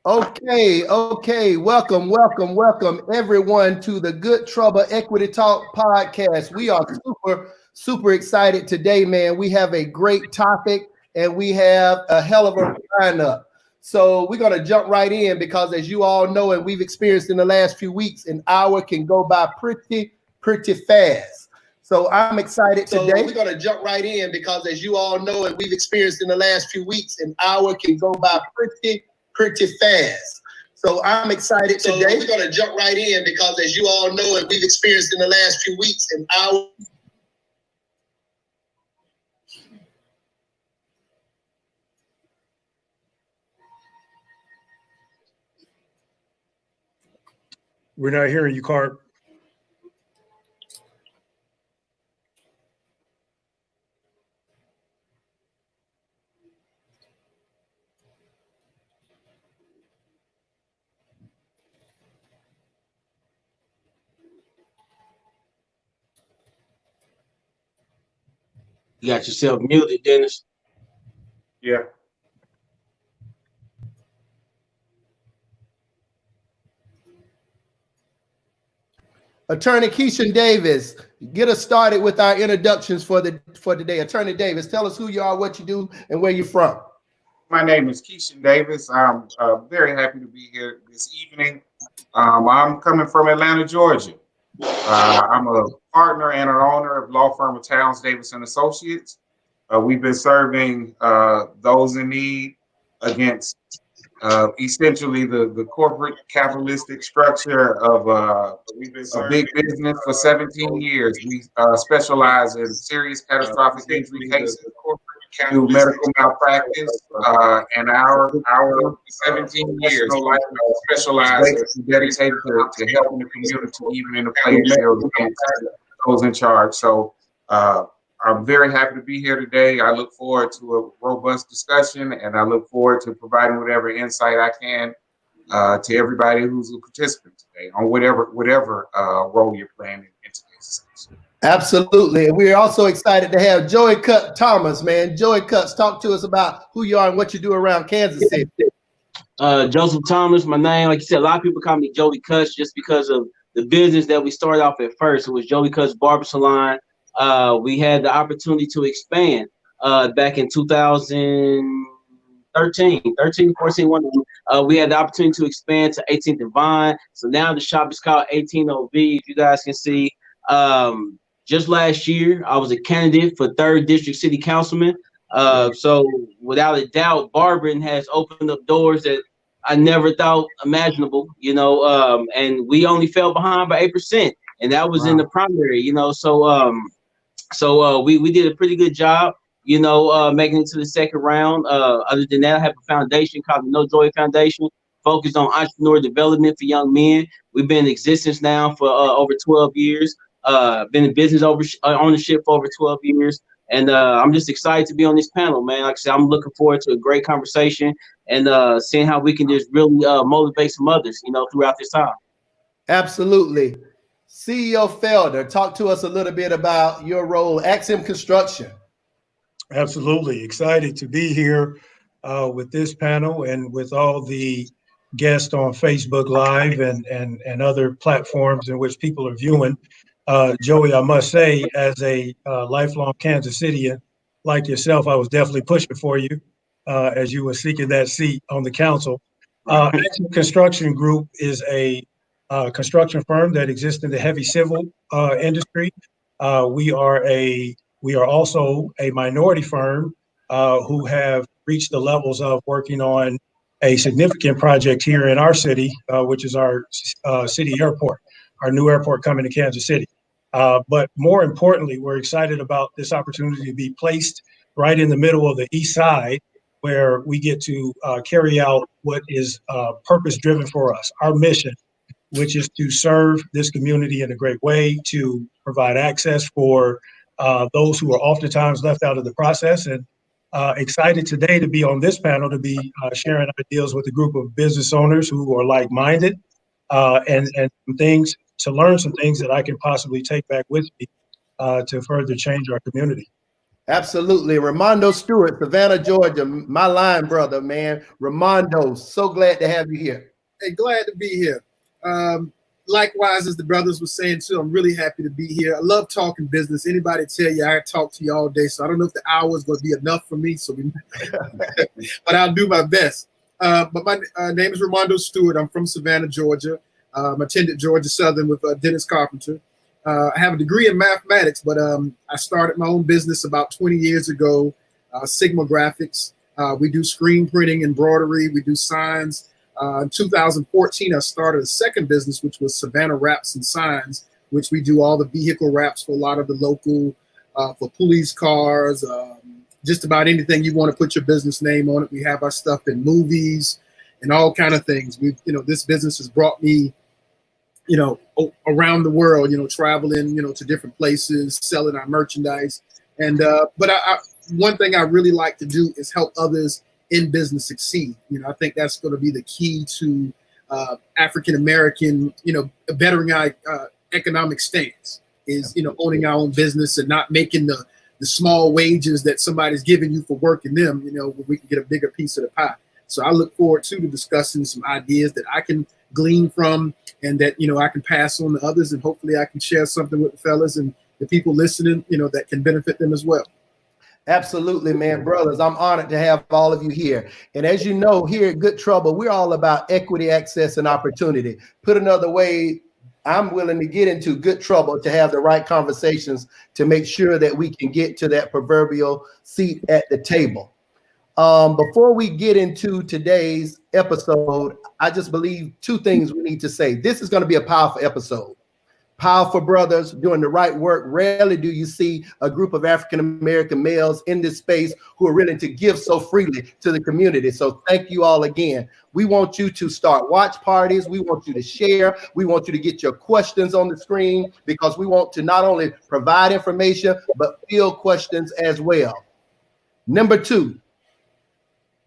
Okay. Welcome everyone to the Good Trouble Equity Talk podcast. We are super excited today, man. We have a great topic and we have a hell of a lineup. So we're gonna jump right in because, as you all know, and we've experienced in the last few weeks, an hour can go by pretty fast. So I'm excited today. We're gonna jump right in because, as you all know, and we've experienced in the last few weeks, an hour can go by pretty fast. So I'm excited today. We're going to jump right in because, as you all know, and we've experienced in the last few weeks, and our We're not hearing you, Cart. You got yourself muted, Dennis. Yeah. Attorney Keishan Davis, get us started with our introductions for today. Attorney Davis, tell us who you are, what you do, and where you're from. My name is Keishan Davis. I'm very happy to be here this evening. I'm coming from Atlanta, Georgia. I'm a partner and an owner of law firm of Towns Davis and Associates. We've been serving those in need against essentially the corporate capitalistic structure of big business for 17 years. We specialize in serious catastrophic injury cases, do medical malpractice, and our 17 years specialize dedicated to helping the community, even in the playing field against those in charge. So I'm very happy to be here today. I look forward to a robust discussion, and I look forward to providing whatever insight I can to everybody who's a participant today on whatever role you're playing in today's discussion. Absolutely. And we're also excited to have Joey Thomas, man. Joey Cuts, talk to us about who you are and what you do around Kansas City. Joseph Thomas, my name. Like you said, a lot of people call me Joey Cuts just because of the business that we started off at first. It was Joey Cuts Barber Salon. We had the opportunity to expand back in 2013, 14, we had the opportunity to expand to 18th and Vine. So now the shop is called 18 OV, if you guys can see. Just last year, I was a candidate for 3rd District City Councilman. So without a doubt, barbering has opened up doors that I never thought imaginable, and we only fell behind by 8%. And that was in the primary, So we did a pretty good job, making it to the second round. Other than that, I have a foundation called the No Joy Foundation, focused on entrepreneur development for young men. We've been in existence now for over 12 years. Been in business ownership for over 12 years. And I'm just excited to be on this panel, man. Like I said, I'm looking forward to a great conversation and seeing how we can just really motivate some others, throughout this time. Absolutely. CEO Felder, talk to us a little bit about your role, Axiom Construction. Absolutely. Excited to be here with this panel and with all the guests on Facebook Live and other platforms in which people are viewing. Joey, I must say, as a lifelong Kansas Cityan like yourself, I was definitely pushing for you as you were seeking that seat on the council. Axiom Construction Group is a construction firm that exists in the heavy civil industry. We are also a minority firm who have reached the levels of working on a significant project here in our city, which is our city airport, our new airport coming to Kansas City. But more importantly, we're excited about this opportunity to be placed right in the middle of the East Side, where we get to carry out what is purpose-driven for us, our mission, which is to serve this community in a great way, to provide access for those who are oftentimes left out of the process. And excited today to be on this panel, to be sharing ideas with a group of business owners who are like-minded and some things, to learn some things that I can possibly take back with me to further change our community. Absolutely. Raimondo Stewart, Savannah, Georgia, my line brother, man. Raimondo, so glad to have you here. Hey, glad to be here. Likewise, as the brothers were saying too, I'm really happy to be here. I love talking business. Anybody tell you I talk to you all day, so I don't know if the hour is going to be enough for me. But I'll do my best. But my name is Raimondo Stewart. I'm from Savannah, Georgia. Attended Georgia Southern with Dennis Carpenter. I have a degree in mathematics, but I started my own business about 20 years ago, Sigma Graphics. We do screen printing, embroidery. We do signs. In 2014, I started a second business, which was Savannah Wraps and Signs, which we do all the vehicle wraps for a lot of the local, for police cars, just about anything you want to put your business name on it. We have our stuff in movies and all kind of things. This business has brought me, around the world, traveling, to different places, selling our merchandise. And, but one thing I really like to do is help others in business succeed. I think that's going to be the key to African-American, bettering our economic stance is, owning our own business and not making the small wages that somebody's giving you for working them, where we can get a bigger piece of the pie. So I look forward to discussing some ideas that I can glean from and that, I can pass on to others, and hopefully I can share something with the fellas and the people listening, that can benefit them as well. Absolutely, man. Brothers, I'm honored to have all of you here. And as you know, here at Good Trouble, we're all about equity, access, and opportunity. Put another way, I'm willing to get into good trouble to have the right conversations to make sure that we can get to that proverbial seat at the table. Before we get into today's episode, I just believe two things we need to say. This is going to be a powerful episode. Powerful brothers doing the right work. Rarely do you see a group of African-American males in this space who are willing to give so freely to the community. So thank you all again. We want you to start watch parties. We want you to share. We want you to get your questions on the screen, because we want to not only provide information, but field questions as well. Number two,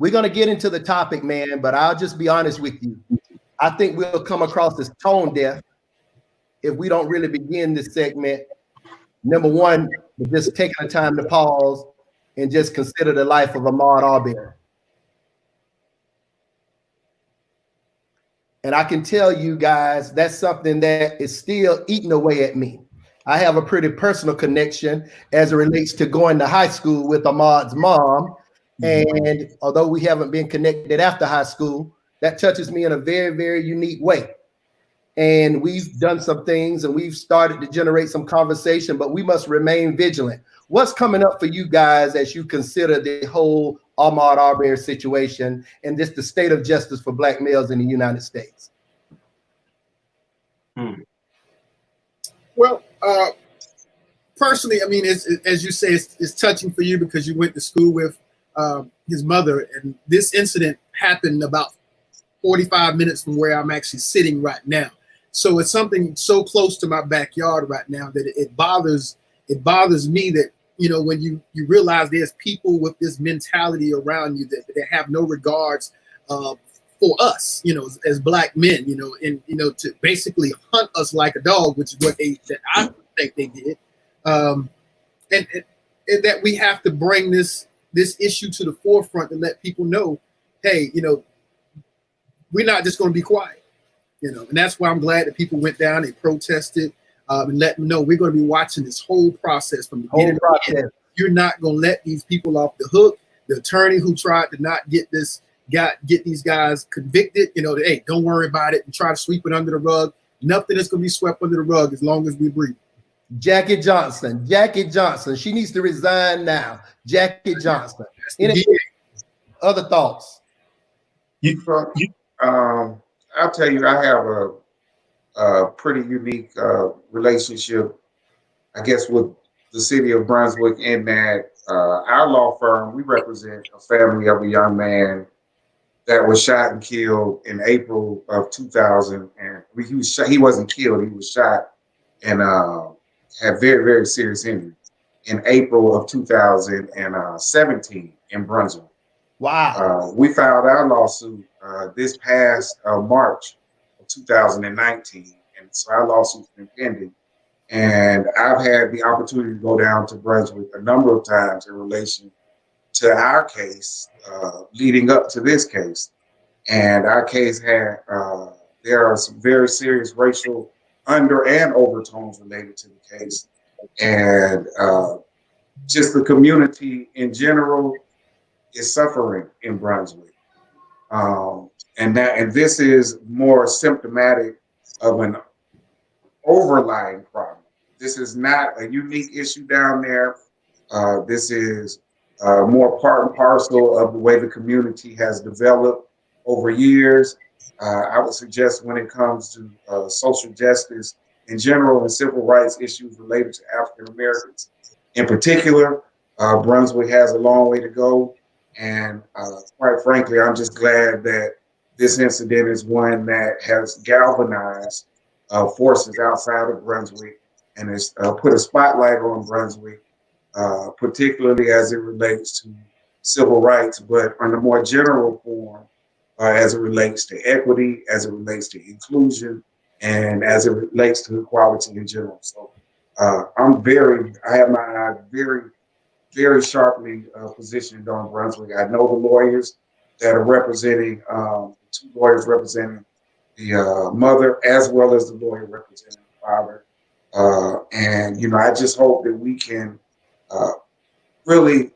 we're going to get into the topic, man, but I'll just be honest with you. I think we'll come across as tone deaf if we don't really begin this segment. Number one, just taking the time to pause and just consider the life of Ahmaud Aubery. And I can tell you guys, that's something that is still eating away at me. I have a pretty personal connection as it relates to going to high school with Ahmaud's mom. And although we haven't been connected after high school, that touches me in a very, very unique way. And we've done some things and we've started to generate some conversation, but we must remain vigilant. What's coming up for you guys as you consider the whole Ahmaud Aubery situation and just the state of justice for Black males in the United States? Well, personally, I mean, as you say, it's touching for you because you went to school with his mother, and this incident happened about 45 minutes from where I'm actually sitting right now. So it's something so close to my backyard right now that it bothers me that, when you realize there's people with this mentality around you that have no regards for us, as Black men, and, to basically hunt us like a dog, which is what I think they did. And that we have to bring this issue to the forefront and let people know, hey, we're not just going to be quiet, and that's why I'm glad that people went down, they protested, and let them know we're going to be watching this whole process from the beginning to the end. You're not going to let these people off the hook. The attorney who tried to not get these guys convicted, hey, don't worry about it and try to sweep it under the rug. Nothing is going to be swept under the rug as long as we breathe. Jackie Johnson, she needs to resign now. Jackie Johnson. Any other thoughts? I'll tell you, I have a pretty unique relationship, I guess, with the city of Brunswick, in that our law firm, we represent a family of a young man that was shot and killed in April of 2000. And he wasn't killed, he was shot and had very, very serious injuries in April of 2017 in Brunswick. Wow. We filed our lawsuit this past March of 2019. And so our lawsuit's been pending And I've had the opportunity to go down to Brunswick a number of times in relation to our case leading up to this case. And our case had, there are some very serious racial under and overtones related to the case. And just the community in general is suffering in Brunswick. And this is more symptomatic of an overlying problem. This is not a unique issue down there. This is more part and parcel of the way the community has developed over years. I would suggest when it comes to social justice in general and civil rights issues related to African Americans in particular, Brunswick has a long way to go. And quite frankly, I'm just glad that this incident is one that has galvanized forces outside of Brunswick and has put a spotlight on Brunswick, particularly as it relates to civil rights, but on a more general form, as it relates to equity, as it relates to inclusion, and as it relates to equality in general. So I have my eye very, very sharply positioned on Brunswick. I know the lawyers that are representing, the two lawyers representing the mother, as well as the lawyer representing the father. And, you know, I just hope that we can really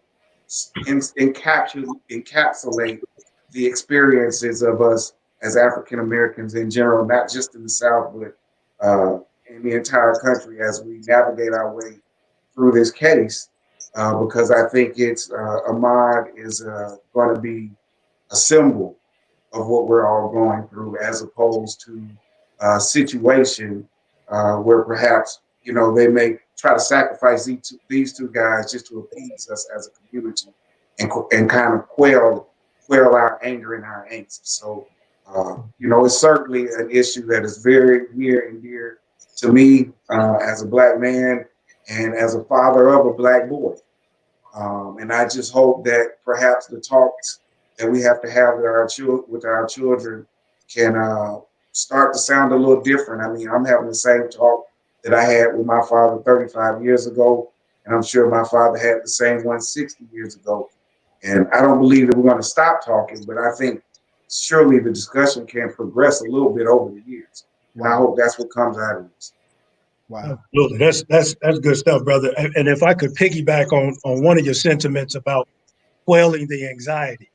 encapsulate the experiences of us as African Americans in general, not just in the South, but in the entire country as we navigate our way through this case. Because I think Ahmaud is going to be a symbol of what we're all going through, as opposed to a situation where perhaps, you know, they may try to sacrifice these two guys just to appease us as a community and kind of quell our anger and our angst. So, you know, it's certainly an issue that is very near and dear to me as a Black man and as a father of a Black boy. And I just hope that perhaps the talks that we have to have with our children can start to sound a little different. I mean, I'm having the same talk that I had with my father 35 years ago, and I'm sure my father had the same one 60 years ago. And I don't believe that we're going to stop talking, but I think surely the discussion can progress a little bit over the years. And I hope that's what comes out of this. Wow. Absolutely. That's good stuff, brother. And if I could piggyback on one of your sentiments about quelling the anxiety,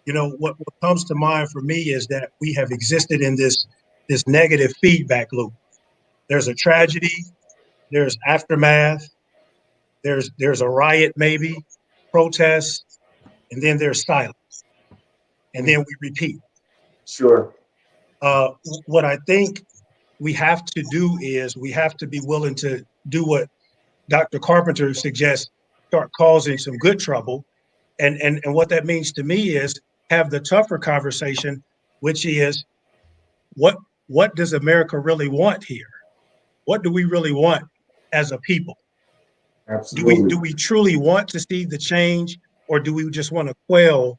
you know, what comes to mind for me is that we have existed in this negative feedback loop. There's a tragedy, there's aftermath, there's a riot, maybe, protest, and then there's silence. And then we repeat. Sure. What I think we have to do is we have to be willing to do what Dr. Carpenter suggests, start causing some good trouble. And what that means to me is have the tougher conversation, which is what does America really want here? What do we really want as a people? Absolutely. Do we truly want to see the change, or do we just want to quell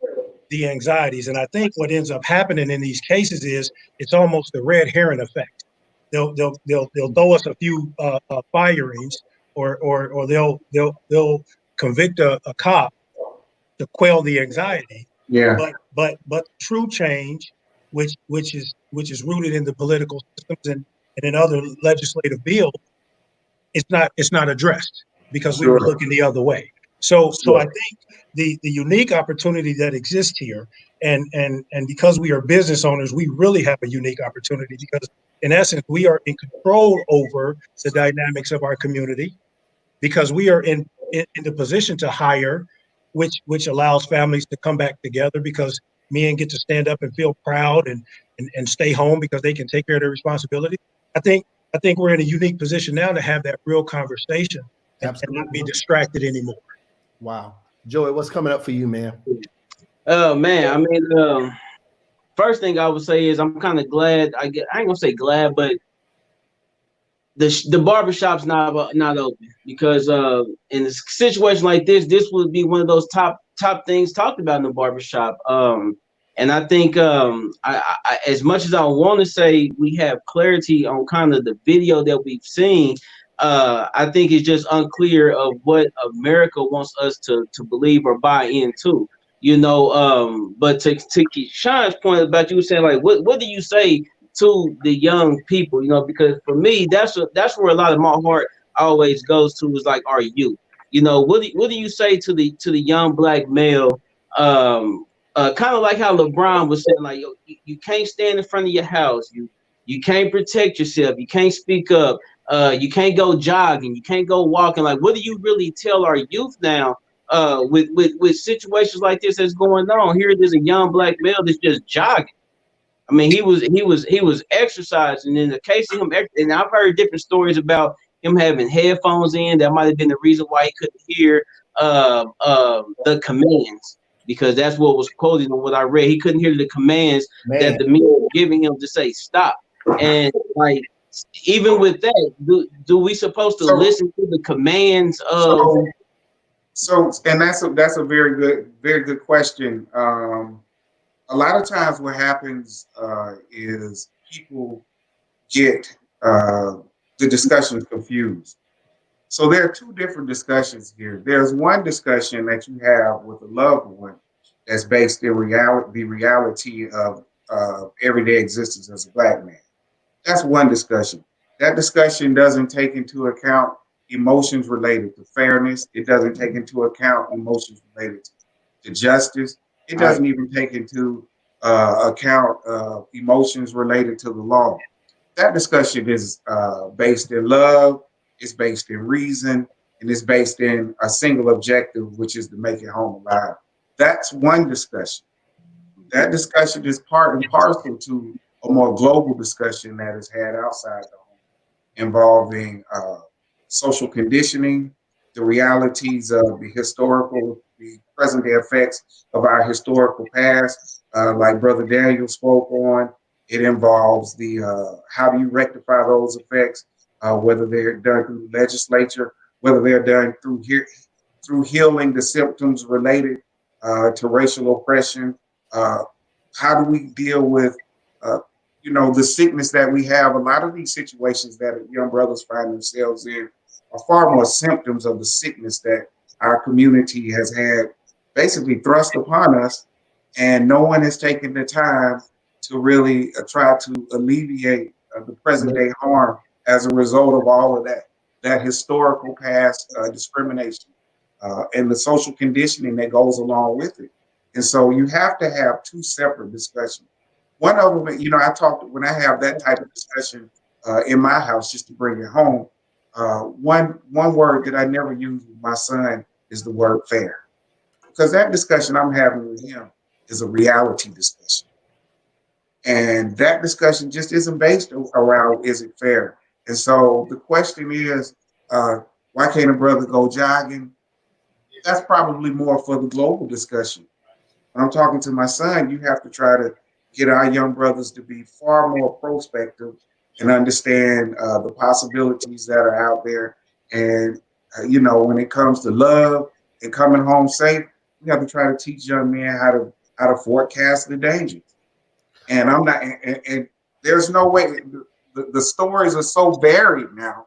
the anxieties? And I think what ends up happening in these cases is it's almost the red herring effect. They'll throw us a few firings, or they'll convict a cop to quell the anxiety. Yeah. But true change, which is rooted in the political systems and in other legislative bills, it's not addressed because we were looking the other way. So I think the unique opportunity that exists here, and because we are business owners, we really have a unique opportunity, because in essence we are in control over the dynamics of our community, because we are in the position to hire, which allows families to come back together, because men get to stand up and feel proud and stay home because they can take care of their responsibility. I think we're in a unique position now to have that real conversation and not be distracted anymore. Wow. Joey, what's coming up for you, man? Oh, man. I mean, first thing I would say is I'm kind of glad. I ain't gonna say glad, but the barbershop's not open, because in a situation like this would be one of those top things talked about in the barbershop. And I think I as much as I want to say we have clarity on kind of the video that we've seen, I think it's just unclear of what America wants us to believe or buy into. But to Keishan's point about you saying like, what do you say to the young people? Because for me, that's where a lot of my heart always goes to, is like our youth. What do you say to the young black male? Kind of like how LeBron was saying, like, you can't stand in front of your house, you can't protect yourself, you can't speak up, you can't go jogging, you can't go walking. Like, what do you really tell our youth now? With situations like this that's going on here, there's a young black male that's just jogging. I mean, he was exercising. In the case of him, and I've heard different stories about him having headphones in. That might have been the reason why he couldn't hear the commands, because that's what was quoted on what I read. He couldn't hear the commands that the men were giving him to say stop. And like, even with that, do we supposed to listen to the commands of? And that's a very good question. A lot of times what happens is people get the discussions confused. So there are two different discussions here. There's one discussion that you have with a loved one that's based in the reality of everyday existence as a black man. That's one discussion. That discussion doesn't take into account emotions related to fairness. It doesn't take into account emotions related to justice. It doesn't even take into account emotions related to the law. That discussion is based in love, it's based in reason, and it's based in a single objective, which is to make it home alive. That's one discussion. That discussion is part and parcel to a more global discussion that is had outside the home, involving social conditioning, the realities of the present day effects of our historical past, like Brother Daniel spoke on. It involves the how do you rectify those effects, whether they're done through the legislature, whether they're done through healing the symptoms related to racial oppression. How do we deal with the sickness that we have? A lot of these situations that young brothers find themselves in are far more symptoms of the sickness that our community has had basically thrust upon us, and no one has taken the time to really try to alleviate the present day harm as a result of all of that historical past discrimination and the social conditioning that goes along with it. And so you have to have two separate discussions. One of them, when I have that type of discussion in my house, just to bring it home, one word that I never use with my son is the word fair, because that discussion I'm having with him is a reality discussion. And that discussion just isn't based around, is it fair? And so the question is, why can't a brother go jogging? That's probably more for the global discussion. When I'm talking to my son, you have to try to get our young brothers to be far more prospective and understand the possibilities that are out there. And, when it comes to love and coming home safe, we have to try to teach young men how to forecast the dangers. And I'm not, and there's no way, the stories are so varied now.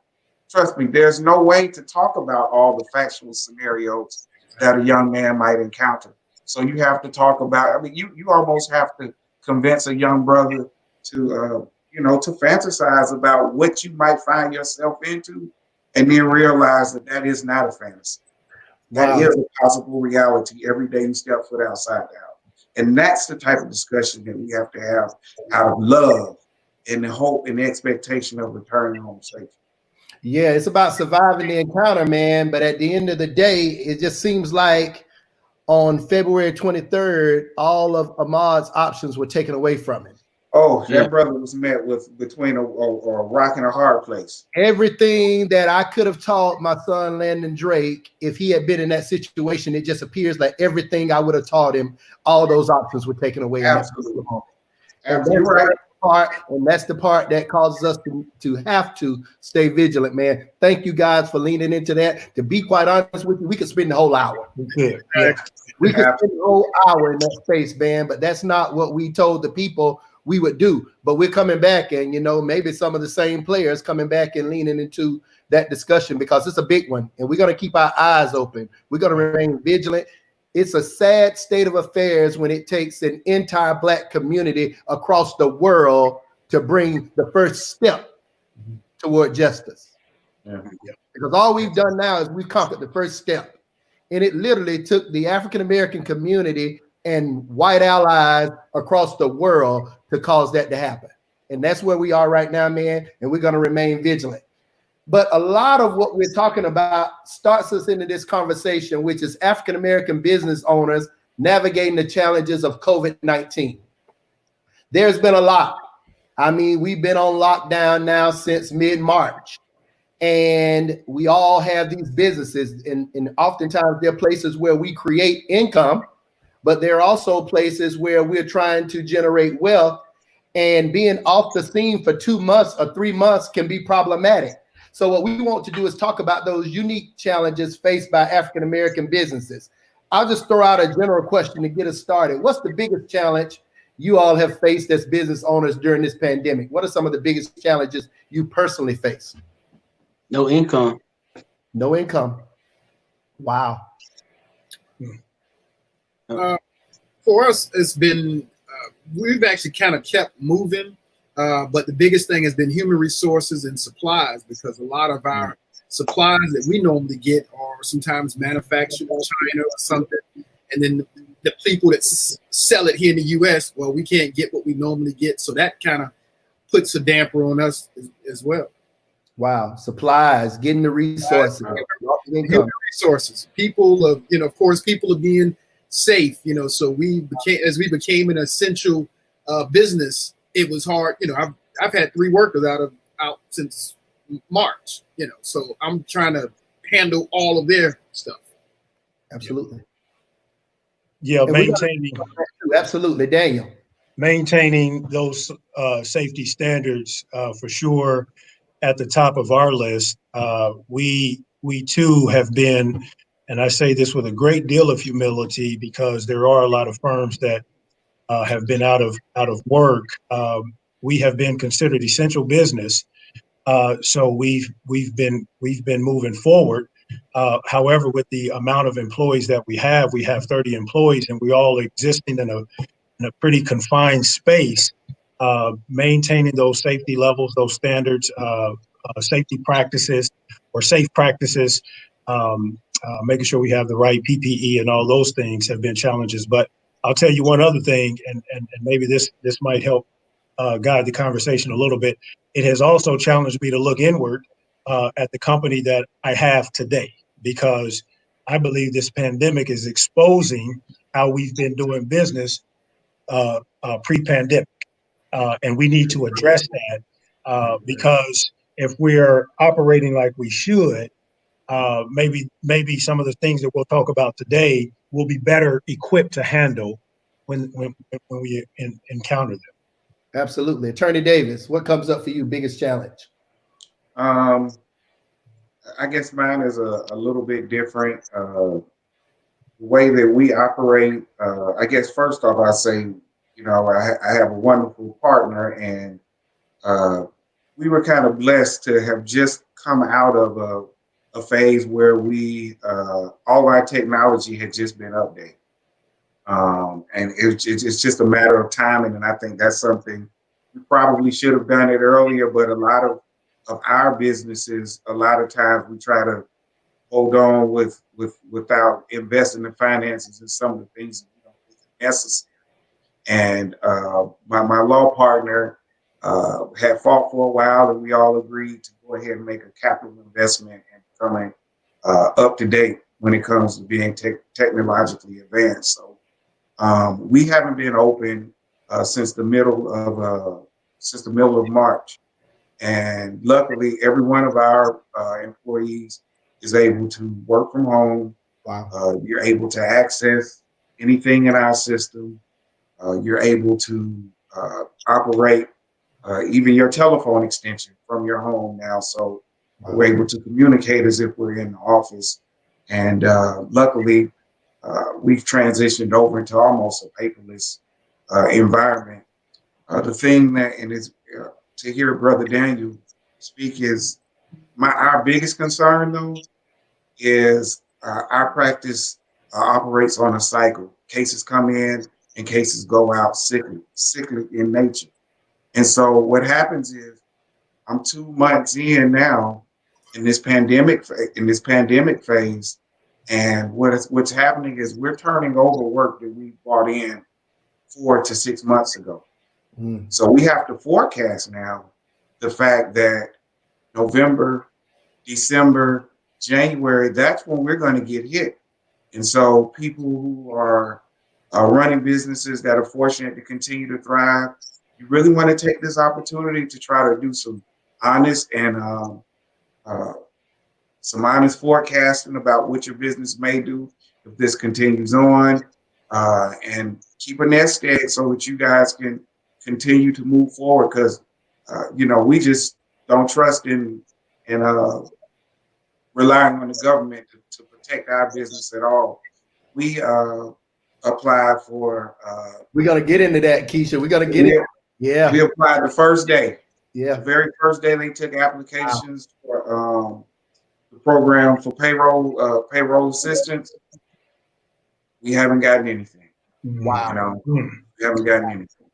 Trust me, there's no way to talk about all the factual scenarios that a young man might encounter. So you have to talk about, you almost have to convince a young brother to, to fantasize about what you might find yourself into, and then realize that is not a fantasy. That is a possible reality every day you step foot outside the house. And that's the type of discussion that we have to have out of love and the hope and the expectation of returning home safely. Yeah, it's about surviving the encounter, man. But at the end of the day, it just seems like on February 23rd, all of Ahmaud's options were taken away from him. Oh, yeah. That brother was met with between a rock and a hard place. Everything that I could have taught my son Landon Drake, if he had been in that situation, it just appears like everything I would have taught him, all those options were taken away. Absolutely. Absolutely right. And that's the part that causes us to have to stay vigilant, man. Thank you guys for leaning into that. To be quite honest with you, we could spend the whole hour. We could. Yeah. We could spend the whole hour in that space, man, but that's not what we told the people we would do. But we're coming back, and maybe some of the same players coming back and leaning into that discussion because it's a big one, and we're going to keep our eyes open. We're going to remain vigilant. It's a sad state of affairs when it takes an entire Black community across the world to bring the first step toward justice. Yeah. Because all we've done now is we've conquered the first step. And it literally took the African-American community and white allies across the world to cause that to happen. And that's where we are right now, man. And we're going to remain vigilant. But a lot of what we're talking about starts us into this conversation, which is African-American business owners navigating the challenges of COVID-19. There's been a lot. I mean, we've been on lockdown now since mid-March. And we all have these businesses. And oftentimes there are places where we create income, but there are also places where we're trying to generate wealth. And being off the scene for 2 months or 3 months can be problematic. So what we want to do is talk about those unique challenges faced by African-American businesses. I'll just throw out a general question to get us started. What's the biggest challenge you all have faced as business owners during this pandemic? What are some of the biggest challenges you personally face? No income. No income. Wow. For us, it's been, we've actually kind of kept moving. But the biggest thing has been human resources and supplies, because a lot of our supplies that we normally get are sometimes manufactured in China or something. And then the people that sell it here in the US, well, we can't get what we normally get. So that kind of puts a damper on us as well. Wow. Supplies, getting the resources. Human resources. People of, of course, people are being safe, so we became an essential business. It was hard, I've had 3 workers out since March, so I'm trying to handle all of their stuff. Absolutely. Yeah, absolutely, Daniel. Maintaining those safety standards for sure at the top of our list. We too have been, and I say this with a great deal of humility, because there are a lot of firms that have been out of work. We have been considered essential business, so we've been moving forward. However, with the amount of employees that we have 30 employees, and we all existing in a pretty confined space. Maintaining those safety levels, those standards, safety practices or safe practices, making sure we have the right PPE and all those things have been challenges. But I'll tell you one other thing, and maybe this might help guide the conversation a little bit. It has also challenged me to look inward at the company that I have today, because I believe this pandemic is exposing how we've been doing business pre-pandemic. And we need to address that because if we're operating like we should, maybe some of the things that we'll talk about today will be better equipped to handle when we encounter them. Absolutely. Attorney Davis, what comes up for you, biggest challenge? I guess mine is a little bit different. The way that we operate, I guess first off, I say, I have a wonderful partner, and we were kind of blessed to have just come out of a phase where all our technology had just been updated. And it's just a matter of timing, and I think that's something we probably should have done it earlier, but a lot of our businesses, a lot of times we try to hold on without investing in finances and some of the things that we don't think are necessary. And my law partner had fought for a while, and we all agreed to go ahead and make a capital investment and becoming up to date when it comes to being technologically advanced. So we haven't been open since the middle of March, and luckily, every one of our employees is able to work from home. Wow! You're able to access anything in our system. You're able to operate even your telephone extension from your home now. So we're able to communicate as if we're in the office. And luckily, we've transitioned over into almost a paperless environment. The thing that, and it's to hear Brother Daniel speak, is our biggest concern though is our practice operates on a cycle. Cases come in and cases go out sickly in nature. And so what happens is I'm 2 months in now in this pandemic phase, and what's happening is we're turning over work that we brought in 4 to 6 months ago. So we have to forecast now the fact that November, December, January, that's when we're going to get hit. And so people who are running businesses that are fortunate to continue to thrive, you really want to take this opportunity to try to do some honest and some honest forecasting about what your business may do if this continues on, and keep a nest egg so that you guys can continue to move forward. Because we just don't trust in relying on the government to protect our business at all. We applied for. We got to get into that, Keisha. We got to get it. Yeah. We applied the first day. Yeah. The very first day they took applications for the program for payroll assistance. We haven't gotten anything. Wow. We haven't gotten anything.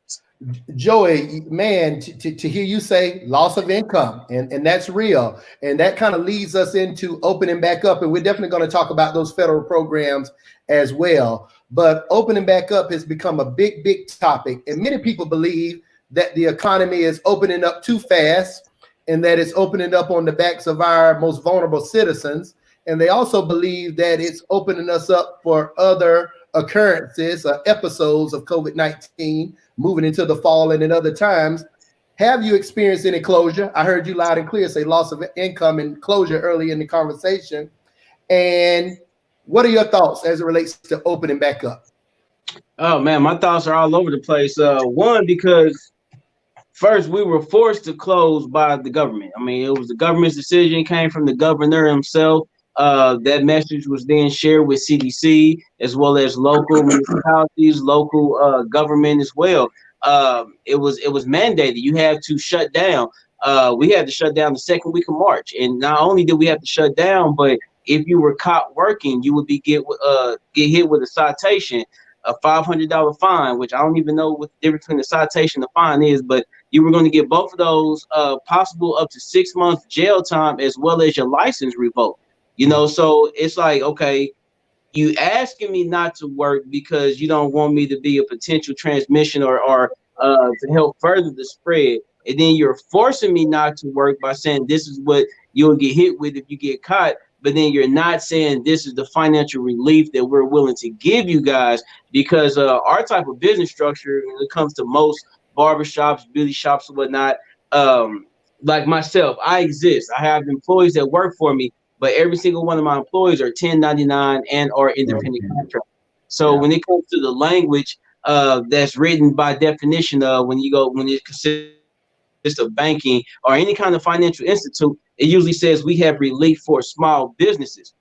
Joey, man, to hear you say loss of income, and that's real. And that kind of leads us into opening back up. And we're definitely going to talk about those federal programs as well. But opening back up has become a big, big topic. And many people believe that the economy is opening up too fast and that it's opening up on the backs of our most vulnerable citizens. And they also believe that it's opening us up for other occurrences, episodes of COVID-19 moving into the fall and in other times. Have you experienced any closure? I heard you loud and clear say loss of income and closure early in the conversation. And what are your thoughts as it relates to opening back up? Oh man, my thoughts are all over the place. One, because first we were forced to close by the government. I mean, it was the government's decision, came from the governor himself. That message was then shared with CDC as well as local municipalities, local government as well. It was mandated. You had to shut down. We had to shut down the second week of March, and not only did we have to shut down, but if you were caught working, you would be get hit with a citation, a $500 fine, which I don't even know what the difference between the citation and the fine is, but you were going to get both of those, possible up to 6 months jail time as well as your license revoked. So it's like, okay, you asking me not to work because you don't want me to be a potential transmission or to help further the spread. And then you're forcing me not to work by saying this is what you'll get hit with if you get caught. But then you're not saying this is the financial relief that we're willing to give you guys, because our type of business structure, when it comes to most barbershops, beauty shops, and whatnot, like myself, I exist. I have employees that work for me. But every single one of my employees are 1099 and are independent contractors. So when it comes to the language that's written by definition when it consists of banking or any kind of financial institute, it usually says we have relief for small businesses.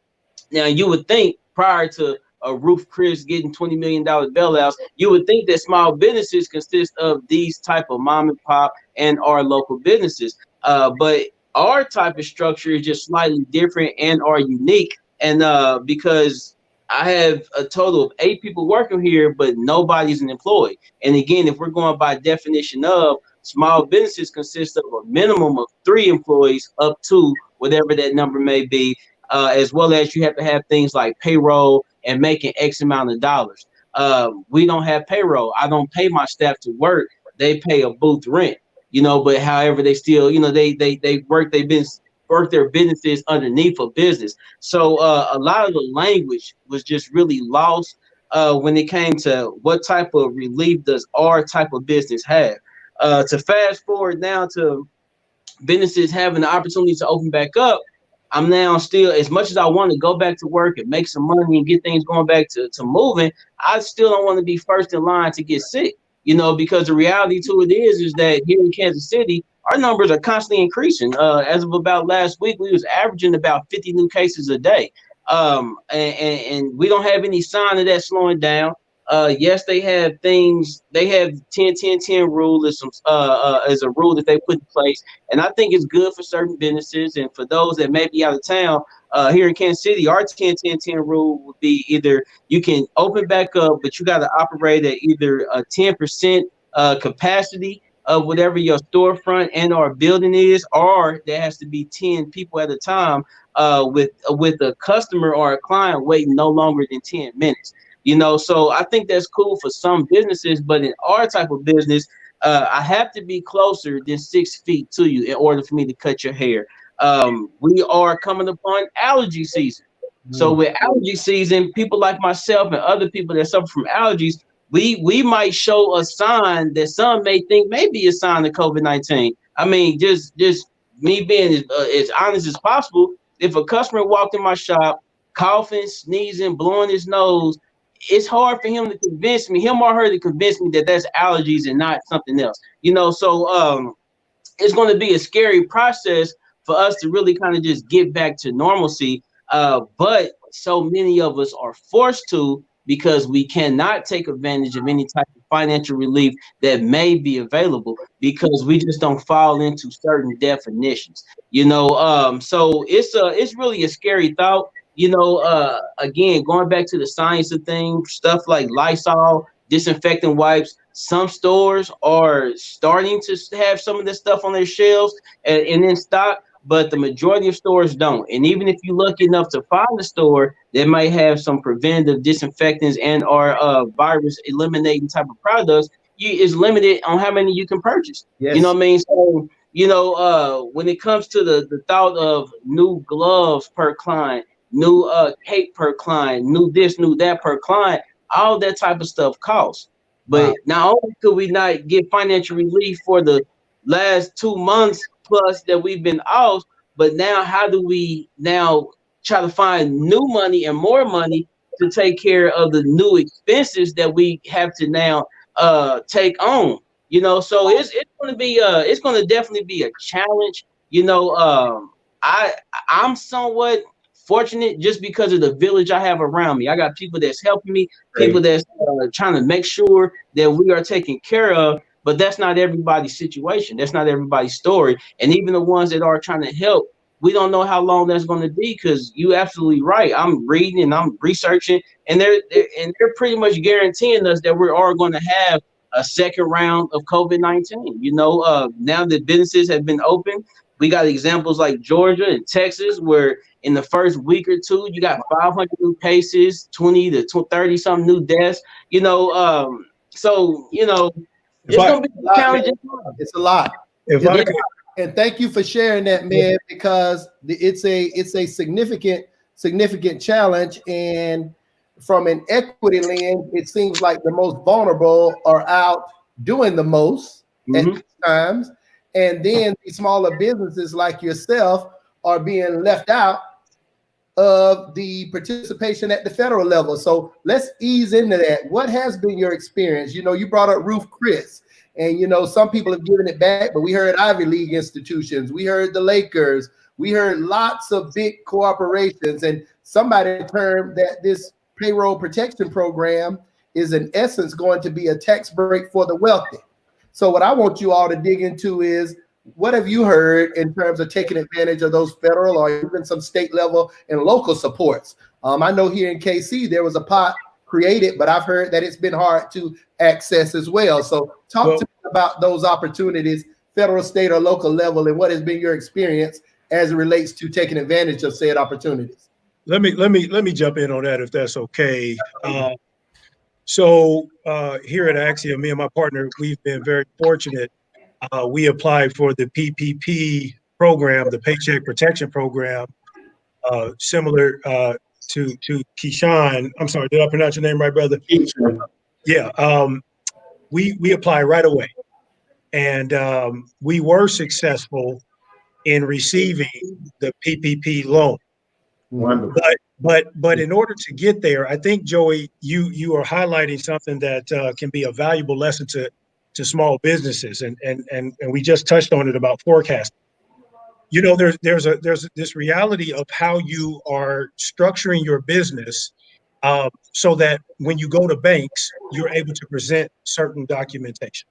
Now, you would think prior to Ruth Chris getting $20 million bailouts, you would think that small businesses consist of these type of mom and pop and our local businesses. But our type of structure is just slightly different and are unique. And because I have a total of 8 people working here, but nobody's an employee. And again, if we're going by definition of small businesses consist of a minimum of 3 employees up to whatever that number may be, as well as you have to have things like payroll and making X amount of dollars. We don't have payroll. I don't pay my staff to work. They pay a booth rent. But however, they still, they work their businesses underneath a business. So a lot of the language was just really lost when it came to what type of relief does our type of business have. To fast forward now to businesses having the opportunity to open back up, I'm now still, as much as I want to go back to work and make some money and get things going back to moving, I still don't want to be first in line to get sick. Because the reality to it is that here in Kansas City, our numbers are constantly increasing. As of about last week, we was averaging about 50 new cases a day. And we don't have any sign of that slowing down. Yes, they have things. They have 10-10-10 rule as some as a rule that they put in place, and I think it's good for certain businesses and for those that may be out of town. Here in Kansas City, our 10-10-10 rule would be either you can open back up, but you got to operate at either a 10% capacity of whatever your storefront and or building is, or there has to be 10 people at a time with a customer or a client waiting no longer than 10 minutes. You know, so I think that's cool for some businesses, but in our type of business, I have to be closer than 6 feet to you in order for me to cut your hair. We are coming upon allergy season. So with allergy season, people like myself and other people that suffer from allergies, we might show a sign that some may think may be a sign of COVID-19. I mean, just me being as honest as possible. If a customer walked in my shop, coughing, sneezing, blowing his nose, it's hard for him to convince me, him or her to convince me that that's allergies and not something else. You know, so it's going to be a scary process for us to really kind of just get back to normalcy. But so many of us are forced to because we cannot take advantage of any type of financial relief that may be available because we just don't fall into certain definitions. You know, so it's really a scary thought. You know, again, going back to the science of things, stuff like Lysol, disinfectant wipes, some stores are starting to have some of this stuff on their shelves and in stock, but the majority of stores don't. And even if you're lucky enough to find a store that might have some preventative disinfectants and or virus eliminating type of products, is limited on how many you can purchase. Yes. You know what I mean? So, you know, when it comes to the thought of new gloves per client, new cape per client, new this, new that per client, all that type of stuff costs. But not only could we not get financial relief for the last 2 months plus that we've been off, but now how do we now try to find new money and more money to take care of the new expenses that we have to now take on? You know, so it's going to be it's going to definitely be a challenge. You know, I'm somewhat fortunate just because of the village I have around me. I got people that's helping me, people that's trying to make sure that we are taken care of, but that's not everybody's situation. That's not everybody's story. And even the ones that are trying to help, we don't know how long that's going to be because you're absolutely right. I'm reading and I'm researching, and they're pretty much guaranteeing us that we are going to have a second round of COVID-19. You know, now that businesses have been open, we got examples like Georgia and Texas where in the first week or two, you got 500 new cases, 20 to 30 some new deaths. You know, so you know, it's gonna be challenging. It's a lot. And thank you for sharing that, man, because it's a significant challenge. And from an equity lens, it seems like the most vulnerable are out doing the most at times. And then these smaller businesses like yourself are being left out of the participation at the federal level. So let's ease into that. What has been your experience? You know, you brought up Ruth Chris, and you know, some people have given it back, but we heard Ivy League institutions, we heard the Lakers, we heard lots of big corporations, and somebody termed that this payroll protection program is in essence going to be a tax break for the wealthy. So what I want you all to dig into is, what have you heard in terms of taking advantage of those federal or even some state level and local supports? I know here in KC, there was a pot created, but I've heard that it's been hard to access as well. So talk to me about those opportunities, federal, state, or local level, and what has been your experience as it relates to taking advantage of said opportunities. Let me jump in on that if that's okay. So here at Axiom, me and my partner, we've been very fortunate. We applied for the PPP program, the Paycheck Protection Program, similar to Keishan. I'm sorry, did I pronounce your name right, brother? Keishan. Yeah. We applied right away, and we were successful in receiving the PPP loan. Wonderful. But in order to get there, I think, Joey, you are highlighting something that can be a valuable lesson to small businesses, and we just touched on it about forecasting. You know, there's this reality of how you are structuring your business so that when you go to banks, you're able to present certain documentation.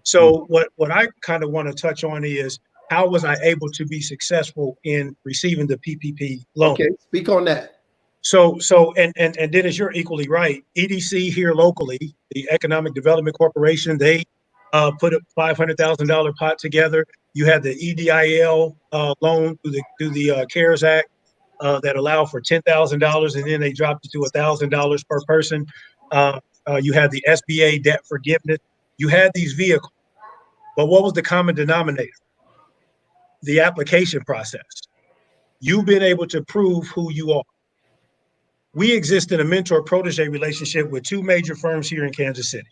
So what I kind of want to touch on is, how was I able to be successful in receiving the PPP loan? Okay, speak on that. So Dennis, you're equally right. EDC here locally, the Economic Development Corporation, they put a $500,000 pot together. You had the EDIL loan through the CARES Act that allowed for $10,000, and then they dropped it to $1,000 per person. You had the SBA debt forgiveness. You had these vehicles, but what was the common denominator? The application process. You've been able to prove who you are. We exist in a mentor-protege relationship with two major firms here in Kansas City.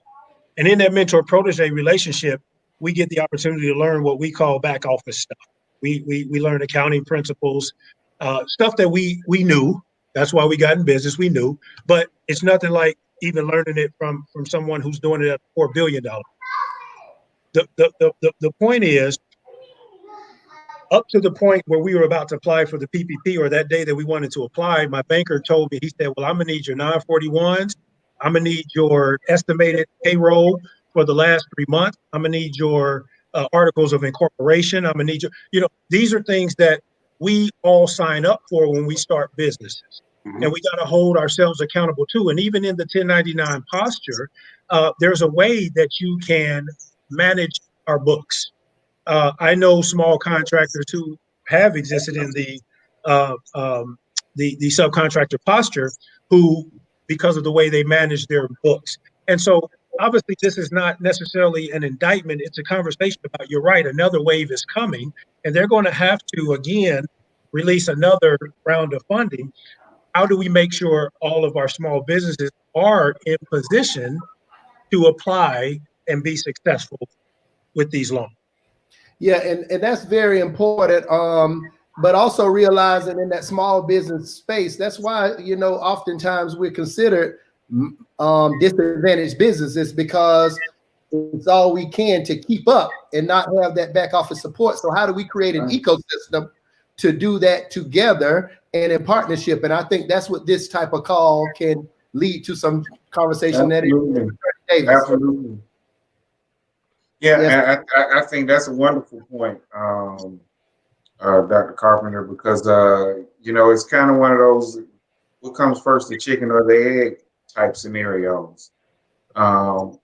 And in that mentor-protege relationship, we get the opportunity to learn what we call back office stuff. We learn accounting principles, stuff that we knew. That's why we got in business, we knew. But it's nothing like even learning it from someone who's doing it at $4 billion. The point is, up to the point where we were about to apply for the PPP, or that day that we wanted to apply, my banker told me, he said, well, I'm gonna need your 941s. I'm gonna need your estimated payroll for the last 3 months. I'm gonna need your articles of incorporation. I'm gonna need these are things that we all sign up for when we start businesses. Mm-hmm. And we gotta hold ourselves accountable too. And even in the 1099 posture, there's a way that you can manage our books. I know small contractors who have existed in the subcontractor posture, who, because of the way they manage their books. And so obviously this is not necessarily an indictment. It's a conversation about, you're right, another wave is coming, and they're going to have to, again, release another round of funding. How do we make sure all of our small businesses are in position to apply and be successful with these loans? Yeah, and that's very important. But also realizing in that small business space, that's why, oftentimes we're considered disadvantaged businesses, because it's all we can to keep up and not have that back office support. So how do we create an ecosystem to do that together and in partnership? And I think that's what this type of call can lead to, some conversation. Absolutely. Davis. Absolutely. Yeah, yes. I think that's a wonderful point, Dr. Carpenter, because, it's kind of one of those, what comes first, the chicken or the egg type scenarios. People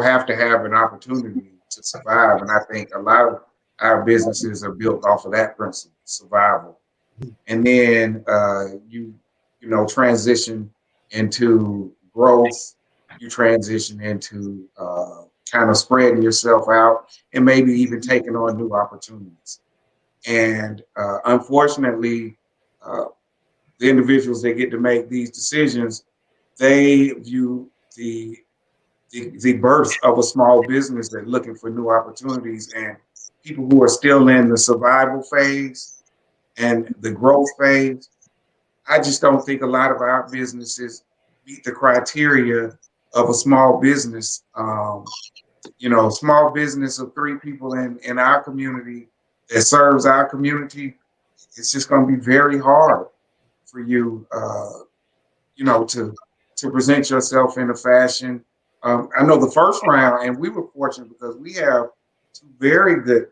have to have an opportunity to survive. And I think a lot of our businesses are built off of that principle, survival. And then you transition into growth. You transition into kind of spreading yourself out and maybe even taking on new opportunities. And unfortunately, the individuals that get to make these decisions, they view the birth of a small business that's looking for new opportunities, and people who are still in the survival phase and the growth phase. I just don't think a lot of our businesses meet the criteria of a small business. Small business of 3 people in our community that serves our community. It's just going to be very hard for you, to present yourself in a fashion. I know the first round, and we were fortunate because we have 2 very good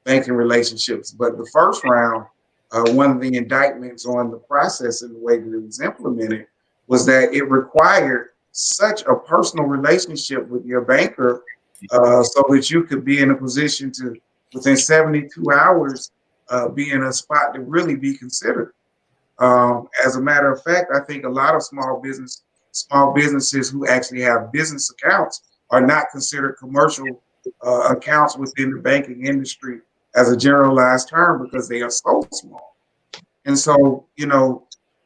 banking relationships. But the first round, one of the indictments on the process and the way that it was implemented was that it required such a personal relationship with your banker, so that you could be in a position to, within 72 hours, be in a spot to really be considered. As a matter of fact, I think a lot of small businesses who actually have business accounts are not considered commercial accounts within the banking industry as a generalized term, because they are so small. And so,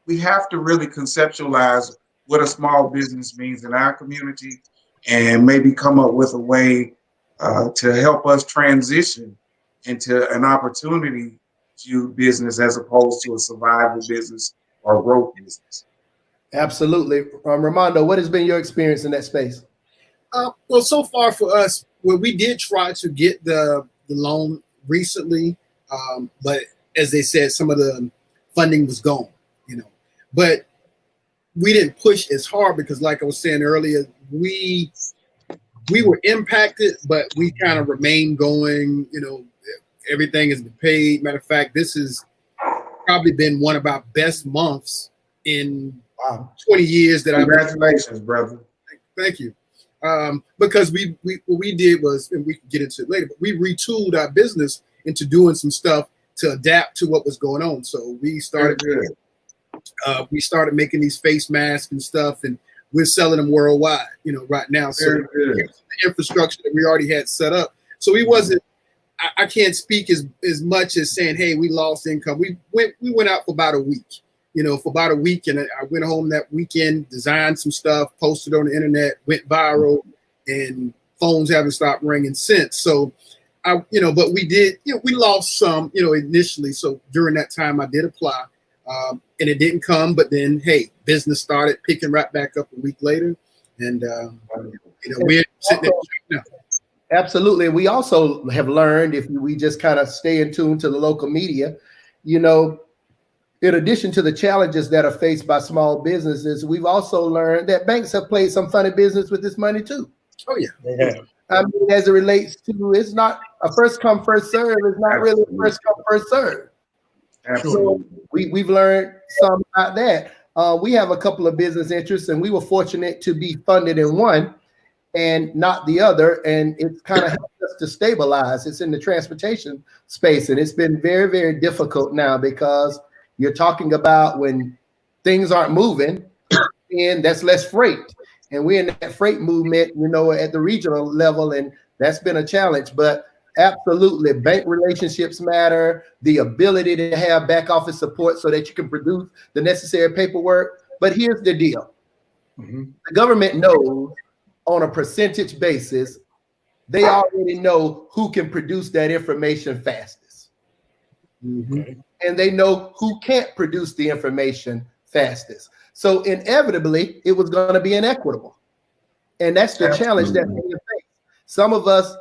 we have to really conceptualize what a small business means in our community, and maybe come up with a way to help us transition into an opportunity to business as opposed to a survival business or growth business. Absolutely. Raimondo, what has been your experience in that space? Well, so far for us, we did try to get the loan recently, but as they said, some of the funding was gone. but we didn't push as hard because, like I was saying earlier, we were impacted, but we kind of remained going. You know, everything has been paid. Matter of fact, this has probably been one of our best months in 20 years that Congratulations, brother. Thank you. Because what we did was, and we can get into it later, but we retooled our business into doing some stuff to adapt to what was going on. So we started making these face masks and stuff, and we're selling them worldwide, you know, right now. So the infrastructure that we already had set up. So we wasn't, I can't speak as much as saying, hey, we lost income. We went out for about a week, you know, for about a week. And I went home that weekend, designed some stuff, posted on the internet, went viral, and phones haven't stopped ringing since. So but we did, we lost some, initially. So during that time I did apply, and it didn't come, but then, hey, business started picking right back up a week later. And, we're sitting there now. Absolutely. We also have learned, if we just kind of stay in tune to the local media, in addition to the challenges that are faced by small businesses, we've also learned that banks have played some funny business with this money too. Oh, yeah. I mean, as it relates to, it's not a first come, first serve. It's not really a first come, first serve. Absolutely. So we've learned some about that. We have a couple of business interests, and we were fortunate to be funded in one and not the other. And it's kind of helped us to stabilize. It's in the transportation space. And it's been very, very difficult now because you're talking about when things aren't moving, and that's less freight. And we're in that freight movement, at the regional level, and that's been a challenge. But absolutely, bank relationships matter, the ability to have back office support so that you can produce the necessary paperwork. But here's the deal. The government knows on a percentage basis, they already know who can produce that information fastest. And they know who can't produce the information fastest. So inevitably, it was going to be inequitable. And that's the challenge that we face. Some of us,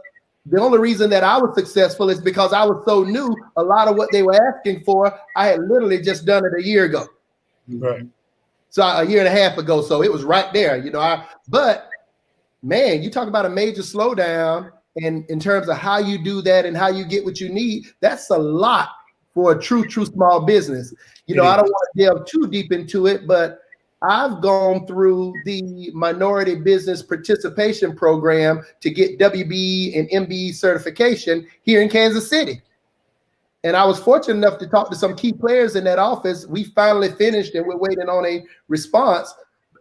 the only reason that I was successful is because I was so new. A lot of what they were asking for, I had literally just done it a year ago. Right. So a year and a half ago. So it was right there, but man, you talk about a major slowdown in terms of how you do that and how you get what you need. That's a lot for a true small business. I don't want to delve too deep into it, but I've gone through the minority business participation program to get WB and MBE certification here in Kansas City. And I was fortunate enough to talk to some key players in that office. We finally finished and we're waiting on a response.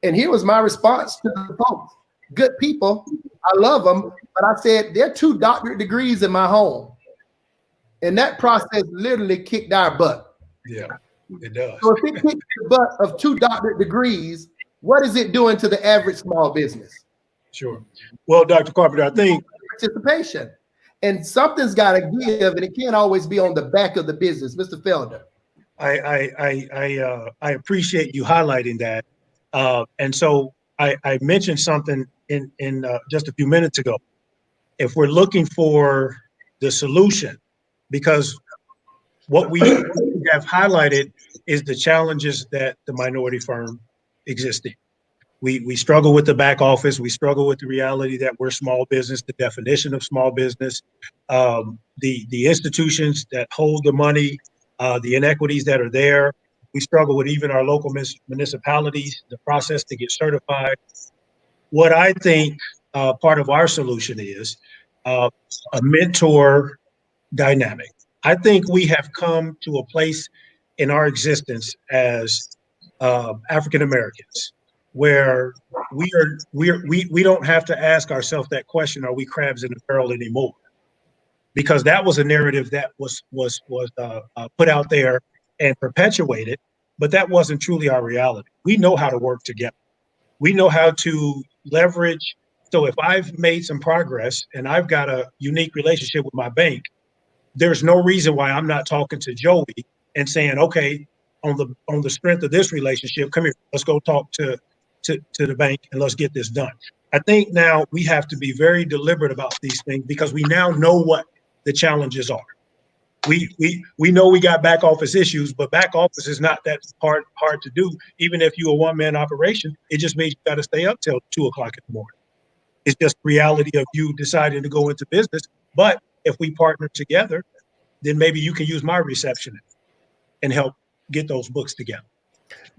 And here was my response to the folks. Good people, I love them, but I said, there are 2 doctorate degrees in my home. And that process literally kicked our butt. Yeah. It does. So if it kicks the butt of 2 doctorate degrees, what is it doing to the average small business? Sure. Well, Dr. Carpenter, I think participation, and something's got to give, and it can't always be on the back of the business, Mr. Felder. I appreciate you highlighting that, and so I mentioned something in just a few minutes ago. If we're looking for the solution, because what we have highlighted is the challenges that the minority firm exists in. We struggle with the back office. We struggle with the reality that we're small business, the definition of small business, the institutions that hold the money, the inequities that are there. We struggle with even our local municipalities, the process to get certified. What I think part of our solution is a mentor dynamic. I think we have come to a place in our existence as African Americans where we don't have to ask ourselves that question: are we crabs in the barrel anymore? Because that was a narrative that was put out there and perpetuated, but that wasn't truly our reality. We know how to work together. We know how to leverage. So if I've made some progress and I've got a unique relationship with my bank, there's no reason why I'm not talking to Joey and saying, okay, on the strength of this relationship, come here, let's go talk to the bank and let's get this done. I think now we have to be very deliberate about these things because we now know what the challenges are. we know we got back office issues, but back office is not that hard to do. Even if you're a one-man operation, it just means you got to stay up till 2 o'clock in the morning. It's just reality of you deciding to go into business. But if we partner together, then maybe you can use my receptionist and help get those books together.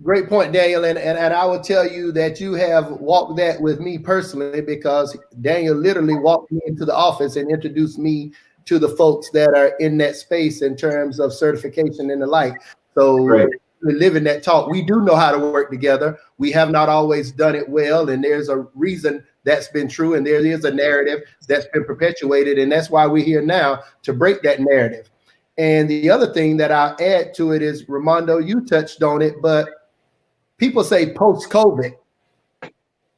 Great point, Daniel. And I will tell you that you have walked that with me personally, because Daniel literally walked me into the office and introduced me to the folks that are in that space in terms of certification and the like. So we're living that talk. We do know how to work together. We have not always done it well, and there's a reason that's been true, and there is a narrative that's been perpetuated, and that's why we're here now, to break that narrative. And the other thing that I'll add to it is, Raimondo, you touched on it, but people say post-COVID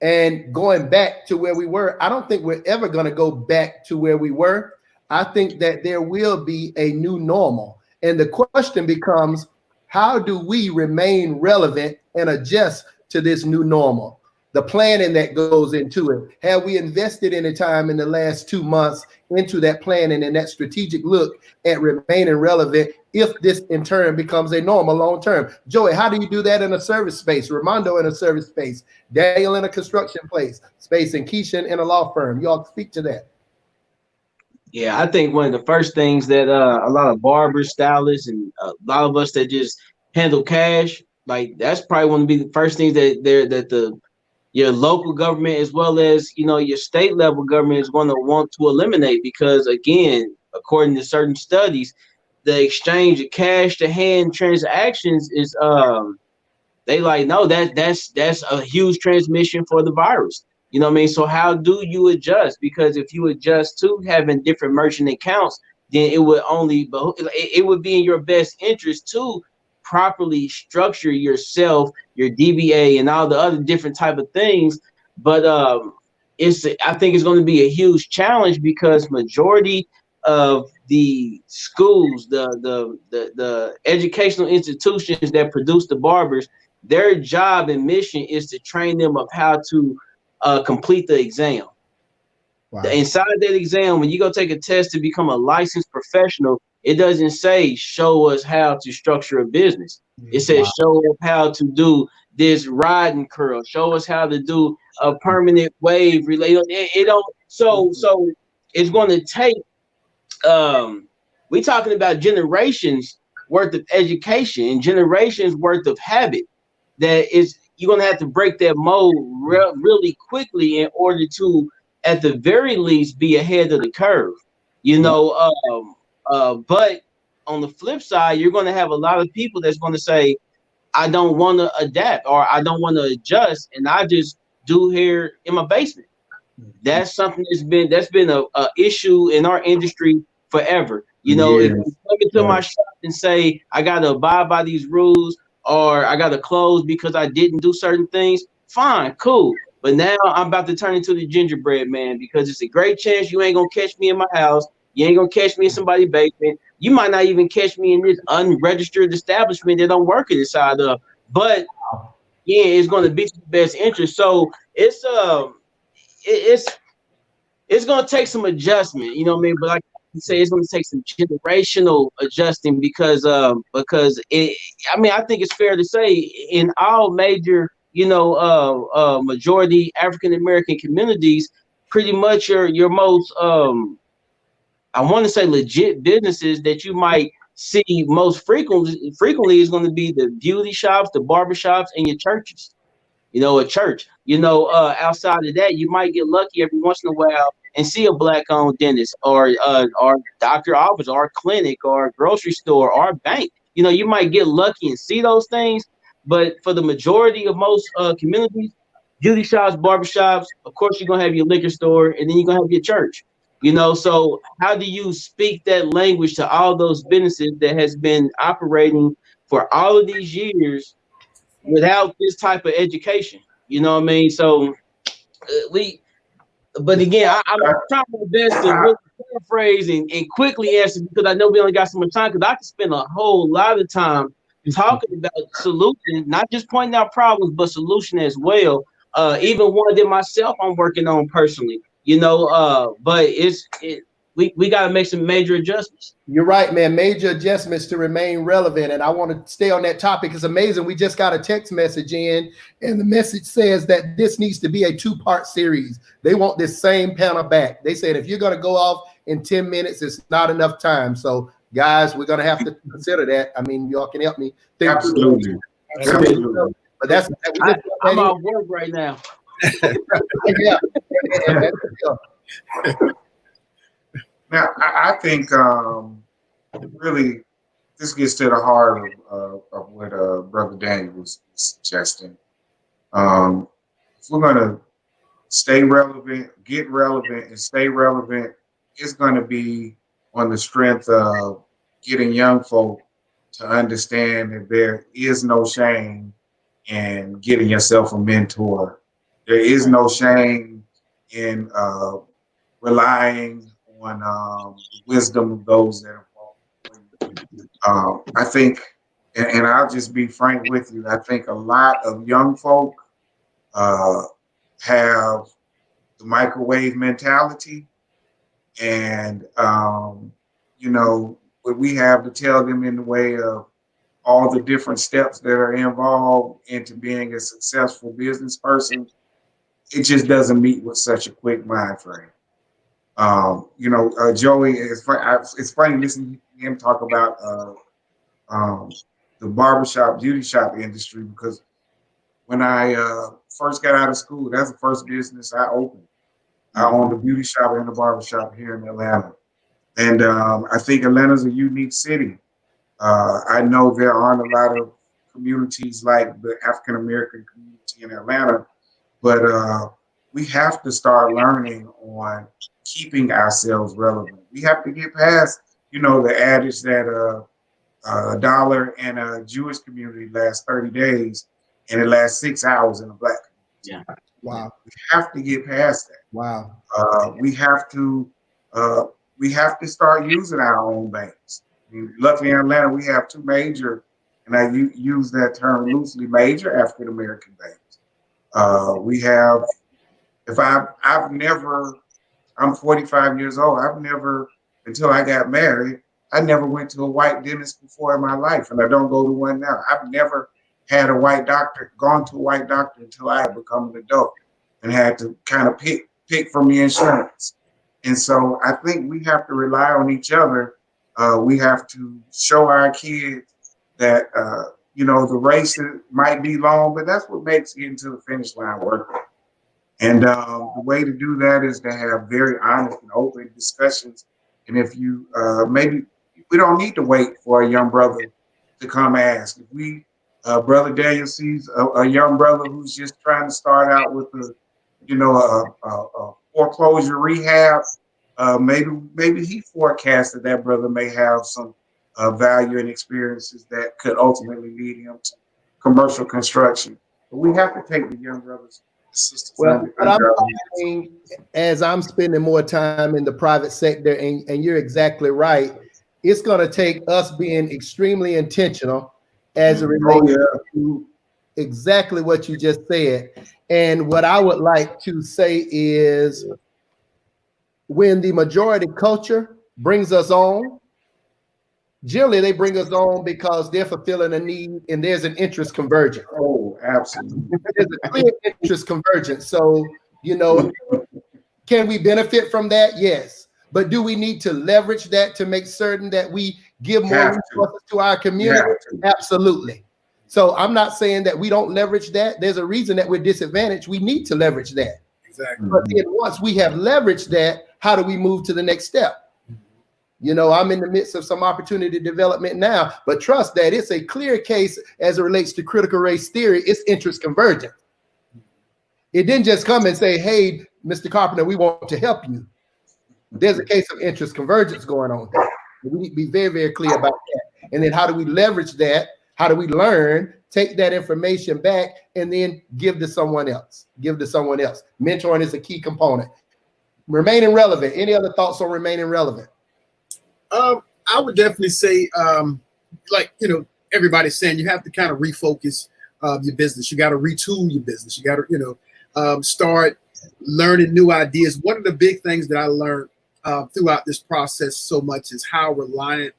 and going back to where we were. I don't think we're ever going to go back to where we were. I think that there will be a new normal. And the question becomes, how do we remain relevant and adjust to this new normal? The planning that goes into it. Have we invested any time in the last 2 months into that planning and that strategic look at remaining relevant if this in turn becomes a normal long term? Joey, how do you do that in a service space? Raimondo in a service space, Daniel in a construction space, and Keishan in a law firm. Y'all speak to that. Yeah, I think one of the first things that a lot of barbers, stylists, and a lot of us that just handle cash, like that's probably one of the first things that your local government, as well as your state level government, is going to want to eliminate, because again, according to certain studies, the exchange of cash to hand transactions is they like, no, that's a huge transmission for the virus. You know what I mean? So how do you adjust? Because if you adjust to having different merchant accounts, then it would be in your best interest to properly structure yourself, your DBA, and all the other different type of things. But I think it's going to be a huge challenge, because majority of the schools, the educational institutions that produce the barbers, their job and mission is to train them of how to complete the exam. Wow. Inside that exam, when you go take a test to become a licensed professional, it doesn't say show us how to structure a business. It says show us how to do this ride and curl. Show us how to do a permanent wave relay. It don't. So it's going to take. We're talking about generations worth of education and generations worth of habit. You're going to have to break that mold really quickly in order to, at the very least, be ahead of the curve. But on the flip side, you're going to have a lot of people that's going to say, I don't want to adapt, or I don't want to adjust, and I just do hair in my basement. That's something that's been a issue in our industry forever. If you come into my shop and say, I got to abide by these rules, or I got to close because I didn't do certain things, fine, cool. But now I'm about to turn into the gingerbread man, because it's a great chance you ain't going to catch me in my house. You ain't going to catch me in somebody's basement. You might not even catch me in this unregistered establishment that I'm working inside of. But yeah, it's going to be the best interest. So it's going to take some adjustment, you know what I mean? But like you say, it's going to take some generational adjusting, because I think it's fair to say in all major, majority African American communities, pretty much your most I want to say legit businesses that you might see most frequently is going to be the beauty shops, the barber shops, and your churches. A church. Outside of that, you might get lucky every once in a while and see a black-owned dentist, or doctor office, or clinic, or grocery store, or bank. You might get lucky and see those things, but for the majority of most communities, beauty shops, barber shops, of course, you're gonna have your liquor store, and then you're gonna have your church. So how do you speak that language to all those businesses that has been operating for all of these years without this type of education? You know what I mean? So but again, I'm trying my best to really paraphrase and quickly answer, because I know we only got so much time, because I could spend a whole lot of time talking about solutions, not just pointing out problems, but solution as well. Even one that myself I'm working on personally, but we got to make some major adjustments. You're right, man. Major adjustments to remain relevant. And I want to stay on that topic. It's amazing. We just got a text message in, and the message says that this needs to be a 2-part series. They want this same panel back. They said if you're going to go off in 10 minutes, it's not enough time. So, guys, we're going to have to consider that. I mean, y'all can help me think Absolutely. through that. Absolutely. But that's I'm off work right now. yeah. Now, I think really this gets to the heart of what Brother Daniel was suggesting. If we're going to stay relevant, get relevant, and stay relevant, it's going to be on the strength of getting young folk to understand that there is no shame in getting yourself a mentor. There is no shame in relying on the wisdom of those that are involved. I think, and I'll just be frank with you, I think a lot of young folk have the microwave mentality, and you know, what we have to tell them in the way of all the different steps that are involved into being a successful business person, it just doesn't meet with such a quick mind frame. You know, Joey, it's funny listening to him talk about the barbershop, beauty shop industry, because when I first got out of school, that's the first business I opened. I owned a beauty shop and a barbershop here in Atlanta. And I think Atlanta's a unique city. I know there aren't a lot of communities like the African-American community in Atlanta, but we have to start learning on keeping ourselves relevant. We have to get past, you know, the adage that a dollar in a Jewish community lasts 30 days and it lasts 6 hours in a black community. Yeah. Wow. We have to get past that. Wow. We have to start using our own banks. I mean, luckily in Atlanta, we have two major, and I use that term loosely, major African-American banks. We have, I'm 45 years old. I've never, until I got married, I never went to a white dentist before in my life, and I don't go to one now. I've never had a white doctor, gone to a white doctor until I had become an adult and had to kind of pick from the insurance. And so I think we have to rely on each other. We have to show our kids that, you know, the race might be long, but that's what makes getting to the finish line worth it. And the way to do that is to have very honest and open discussions. And if you, maybe we don't need to wait for a young brother to come ask. If we, Brother Daniel sees a young brother who's just trying to start out with a foreclosure rehab, maybe he forecasted that brother may have some value and experiences that could ultimately lead him to commercial construction. But we have to take the young brothers' assistance. Well, but I'm finding, as I'm spending more time in the private sector, and you're exactly right, it's going to take us being extremely intentional as it relates to exactly what you just said. And what I would like to say is, when the majority culture brings us on, generally they bring us on because they're fulfilling a need and there's an interest convergence. Oh, absolutely. There's a clear interest convergence. So, you know, can we benefit from that? Yes. But do we need to leverage that to make certain that we give more resources to our community? Absolutely. So I'm not saying that we don't leverage that. There's a reason that we're disadvantaged. We need to leverage that. Exactly. But then once we have leveraged that, how do we move to the next step? You know, I'm in the midst of some opportunity development now, but trust that it's a clear case as it relates to critical race theory. It's interest convergent. It didn't just come and say, hey, Mr. Carpenter, we want to help you. There's a case of interest convergence going on. We need to be very, very clear about that. And then how do we leverage that? How do we learn, take that information back, and then give to someone else? Give to someone else. Mentoring is a key component. Remaining relevant. Any other thoughts on remaining relevant? I would definitely say, like, you know, everybody's saying you have to kind of refocus your business. You got to retool your business. You got to, you know, start learning new ideas. One of the big things that I learned throughout this process so much is how reliant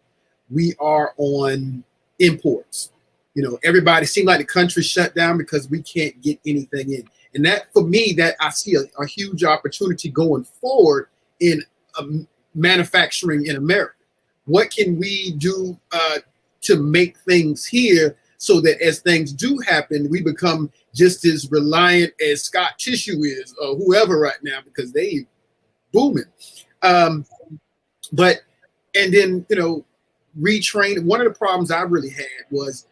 we are on imports. You know, everybody seemed like the country shut down because we can't get anything in. And that, for me, that I see a huge opportunity going forward in manufacturing in America. What can we do to make things here so that as things do happen, we become just as reliant as Scott Tissue is or whoever right now, because they booming. But, and then, you know, retrain. One of the problems I really had was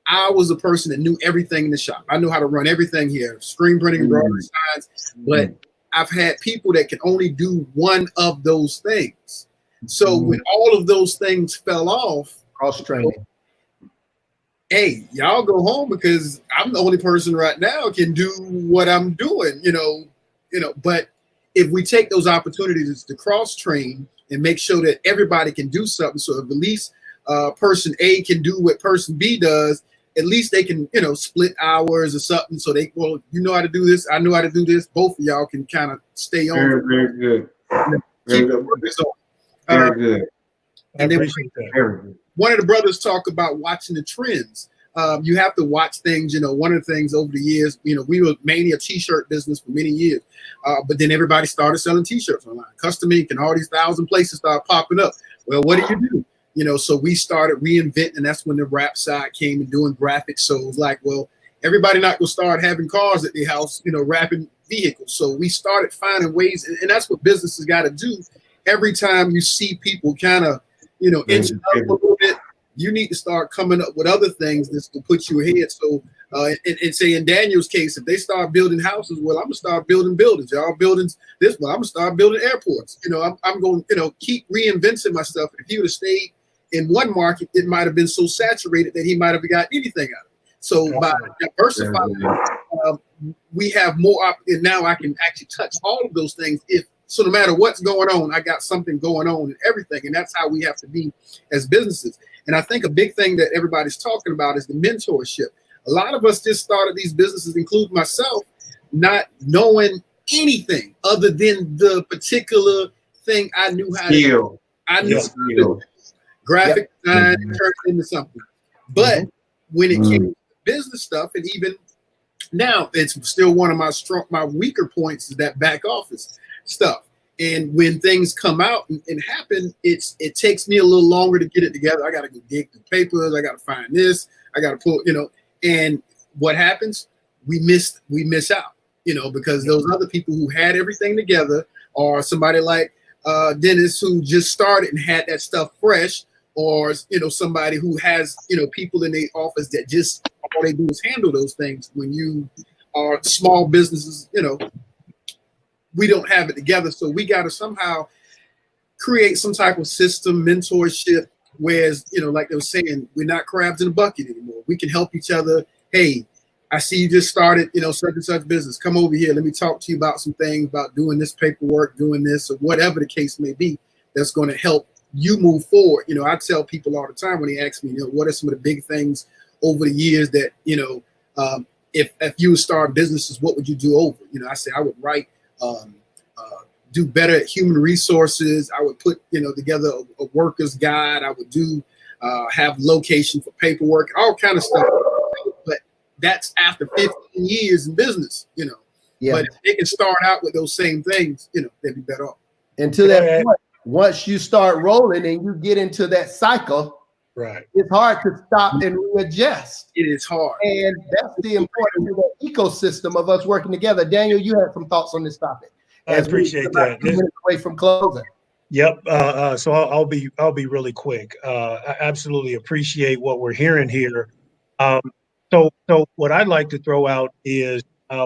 I was a person that knew everything in the shop. I know how to run everything here, screen printing, embroidery, signs, but I've had people that can only do one of those things. So when all of those things fell off, Cross training. Hey, y'all go home because I'm the only person right now can do what I'm doing, you know. But if we take those opportunities to cross train and make sure that everybody can do something, so if at least person A can do what person B does, at least they can, you know, split hours or something. So they, well, you know how to do this, I know how to do this. Both of y'all can kind of stay on. Very good. Very good. Very good. And then Very good. one of the brothers talk about watching the trends. You have to watch things, you know, one of the things over the years, you know, we were mainly a t-shirt business for many years, but then everybody started selling t-shirts online. Custom Ink and all these 1,000 places started popping up. Well, what do you do? You know, so we started reinventing, and that's when the rap side came and doing graphics. So it was like, well, everybody not gonna start having cars at their house, you know, wrapping vehicles. So we started finding ways, and that's what businesses got to do. Every time you see people kind of, you know, inching up a little bit, you need to start coming up with other things that's gonna put you ahead. So, and say in Daniel's case, if they start building houses, well, I'm gonna start building buildings. Y'all building this one, I'm gonna start building airports. You know, I'm going, you know, keep reinventing myself. If he would have stayed in one market, it might have been so saturated that he might have got anything out of it. So by diversifying, we have more, and now I can actually touch all of those things. So no matter what's going on, I got something going on in everything. And that's how we have to be as businesses. And I think a big thing that everybody's talking about is the mentorship. A lot of us just started these businesses, including myself, not knowing anything other than the particular thing I knew how to do. I knew how to do graphic design and turned it into something. But when it came to business stuff, and even now, it's still one of my weaker points is that back office stuff. And when things come out and happen, it takes me a little longer to get it together. I got to go dig the papers. I got to find this. I got to pull, you know. And what happens? We miss out, you know, because those other people who had everything together, or somebody like Dennis who just started and had that stuff fresh, or you know, somebody who has, you know, people in their office that just all they do is handle those things. When you are small businesses, you know, we don't have it together. So we got to somehow create some type of system, mentorship, whereas, you know, like they were saying, we're not crabs in a bucket anymore. We can help each other. Hey, I see you just started, you know, such and such business. Come over here. Let me talk to you about some things about doing this paperwork, doing this, or whatever the case may be, that's going to help you move forward. You know, I tell people all the time when they ask me, you know, what are some of the big things over the years that, you know, if you would start businesses, what would you do over? You know, I say I would write, do better at human resources. I would put, you know, together a worker's guide. I would do have location for paperwork, all kind of stuff. But that's after 15 years in business, you know. Yeah. But if they can start out with those same things, you know, they'd be better off. And to that point, once you start rolling and you get into that cycle, right, it's hard to stop and readjust. It is hard. And that's the importance of the ecosystem of us working together. Daniel, you had some thoughts on this topic. I appreciate that. 2 minutes away from closing. Yep. So I'll be really quick. I absolutely appreciate what we're hearing here. So what I'd like to throw out is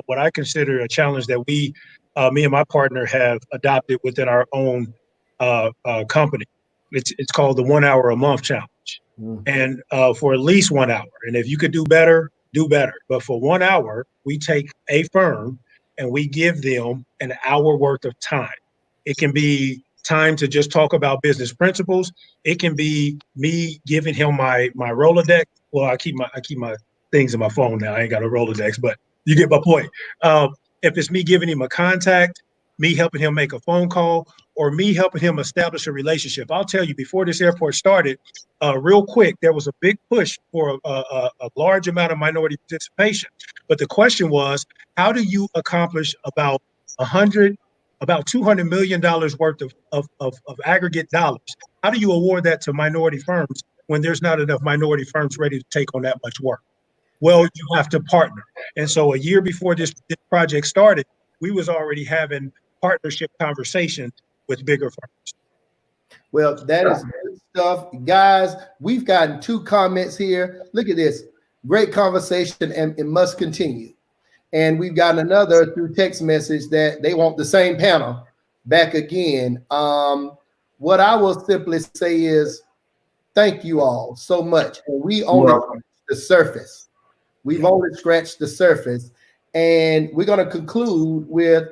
what I consider a challenge that me and my partner have adopted within our own company. It's called the 1 hour a month challenge, and for at least 1 hour. And if you could do better, do better. But for 1 hour, we take a firm and we give them an hour worth of time. It can be time to just talk about business principles. It can be me giving him my Rolodex. Well, I keep my things in my phone now. I ain't got a Rolodex, but you get my point. If it's me giving him a contact, me helping him make a phone call, or me helping him establish a relationship. I'll tell you, before this airport started, real quick, there was a big push for a large amount of minority participation. But the question was, how do you accomplish about $200 million worth of aggregate dollars? How do you award that to minority firms when there's not enough minority firms ready to take on that much work? Well, you have to partner. And so a year before this project started, we was already having partnership conversations with bigger firms. Well, that is good stuff. Guys, we've gotten 2 comments here. Look at this. Great conversation, and it must continue. And we've gotten another through text message that they want the same panel back again. What I will simply say is thank you all so much. And we only scratched the surface. We've only scratched the surface. And we're going to conclude with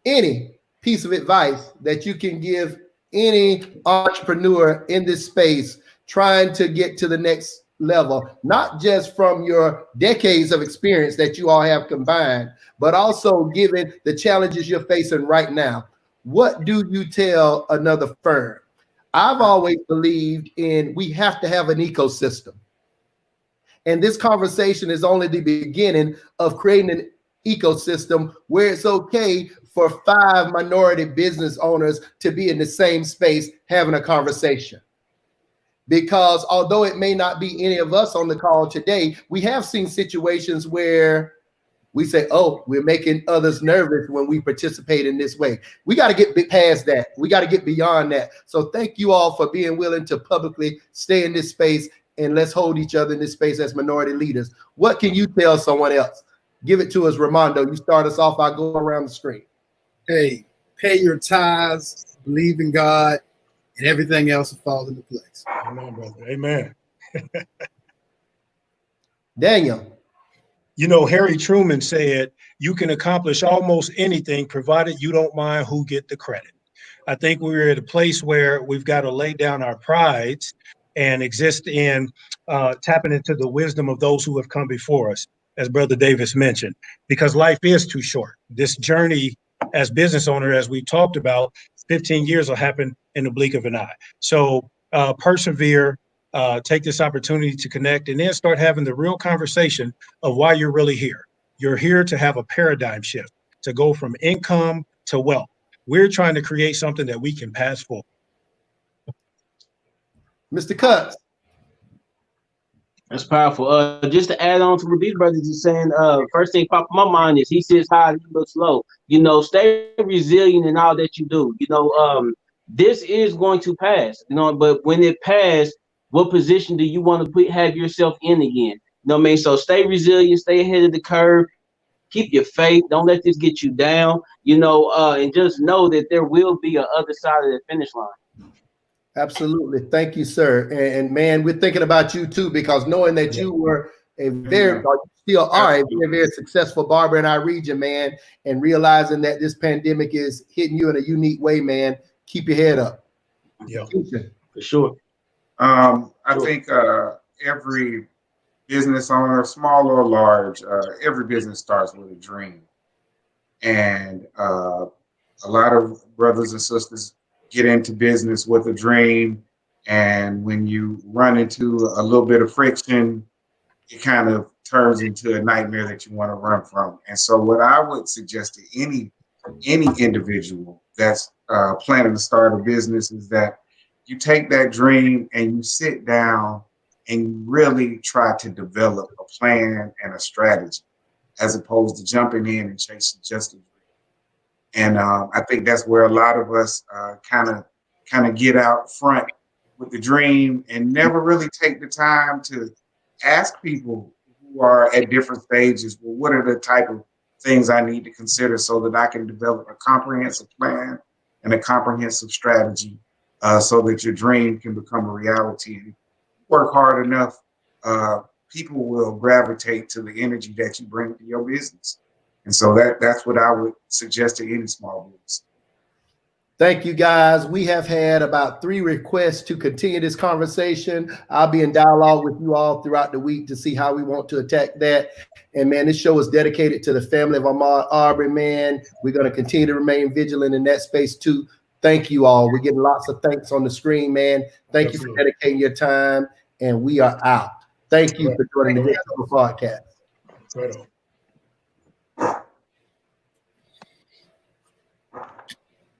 any piece of advice that you can give any entrepreneur in this space trying to get to the next level, not just from your decades of experience that you all have combined, but also given the challenges you're facing right now. What do you tell another firm? I've always believed we have to have an ecosystem. And this conversation is only the beginning of creating an ecosystem where it's okay for 5 minority business owners to be in the same space having a conversation. Because although it may not be any of us on the call today, we have seen situations where we say, oh, we're making others nervous when we participate in this way. We got to get past that. We got to get beyond that. So thank you all for being willing to publicly stay in this space, and let's hold each other in this space as minority leaders. What can you tell someone else? Give it to us, Raimondo. You start us off. I'll go around the screen. Hey, pay your tithes, believe in God, and everything else will fall into place. Amen, brother. Amen. Daniel. You know, Harry Truman said, you can accomplish almost anything provided you don't mind who get the credit. I think we're at a place where we've got to lay down our prides and exist in tapping into the wisdom of those who have come before us, as Brother Davis mentioned, because life is too short. This journey as business owner, as we talked about, 15 years will happen in the blink of an eye. So persevere, take this opportunity to connect, and then start having the real conversation of why you're really here. You're here to have a paradigm shift, to go from income to wealth. We're trying to create something that we can pass forward. Mr. Cutts. That's powerful. Just to add on to what these brothers are saying, first thing pop in my mind is he sits high, he looks low. You know, stay resilient in all that you do. You know, this is going to pass. You know, but when it passes, what position do you want to have yourself in again? You know what I mean? So stay resilient, stay ahead of the curve, keep your faith. Don't let this get you down. You know, and just know that there will be a other side of the finish line. Absolutely. Thank you, sir. And man, we're thinking about you too, because knowing that you were a very, still are a very, very successful barber in our region, man, and realizing that this pandemic is hitting you in a unique way, man, keep your head up. Yeah, for sure. I think every business owner, small or large, every business starts with a dream. And a lot of brothers and sisters get into business with a dream, and when you run into a little bit of friction, it kind of turns into a nightmare that you want to run from. And so what I would suggest to any individual that's planning to start a business is that you take that dream and you sit down and you really try to develop a plan and a strategy, as opposed to jumping in and chasing just a dream. And I think that's where a lot of us kind of get out front with the dream and never really take the time to ask people who are at different stages, well, what are the type of things I need to consider so that I can develop a comprehensive plan and a comprehensive strategy so that your dream can become a reality. And work hard enough, people will gravitate to the energy that you bring to your business. And so that's what I would suggest to any small business. Thank you, guys. We have had about 3 requests to continue this conversation. I'll be in dialogue with you all throughout the week to see how we want to attack that. And man, this show is dedicated to the family of Ahmaud Aubery, man. We're going to continue to remain vigilant in that space too. Thank you all. We're getting lots of thanks on the screen, man. Thank you for dedicating your time, and we are out. Thank you for joining the Good Trouble Podcast. Right on.